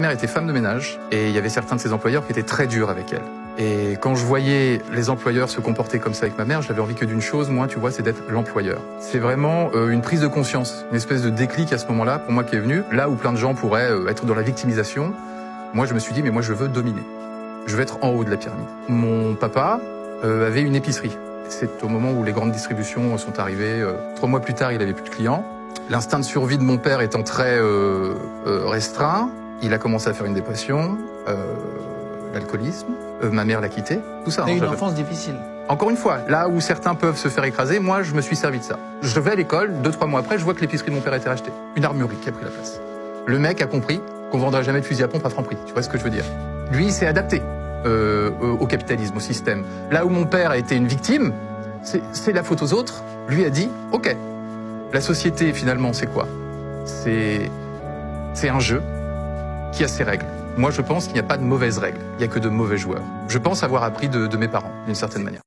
Ma mère était femme de ménage et il y avait certains de ses employeurs qui étaient très durs avec elle. Et quand je voyais les employeurs se comporter comme ça avec ma mère, j'avais envie que d'une chose, moi, tu vois, c'est d'être l'employeur. C'est vraiment une prise de conscience, une espèce de déclic à ce moment-là, pour moi qui est venu. Là où plein de gens pourraient être dans la victimisation, moi je me suis dit, mais moi je veux dominer. Je veux être en haut de la pyramide. Mon papa avait une épicerie. C'est au moment où les grandes distributions sont arrivées. 3 mois plus tard, il avait plus de clients. L'instinct de survie de mon père étant très restreint, il a commencé à faire une dépression, l'alcoolisme, ma mère l'a quitté, tout ça. T'as eu une enfance difficile. Encore une fois, là où certains peuvent se faire écraser, moi je me suis servi de ça. Je vais à l'école, 2-3 mois après, je vois que l'épicerie de mon père a été rachetée. Une armurerie qui a pris la place. Le mec a compris qu'on vendrait jamais de fusil à pompe à Franprix, tu vois ce que je veux dire. Lui, il s'est adapté au capitalisme, au système. Là où mon père a été une victime, c'est la faute aux autres. Lui a dit, ok, la société finalement c'est quoi? C'est un jeu qui a ses règles. Moi je pense qu'il n'y a pas de mauvaises règles, il n'y a que de mauvais joueurs. Je pense avoir appris de mes parents, d'une certaine manière.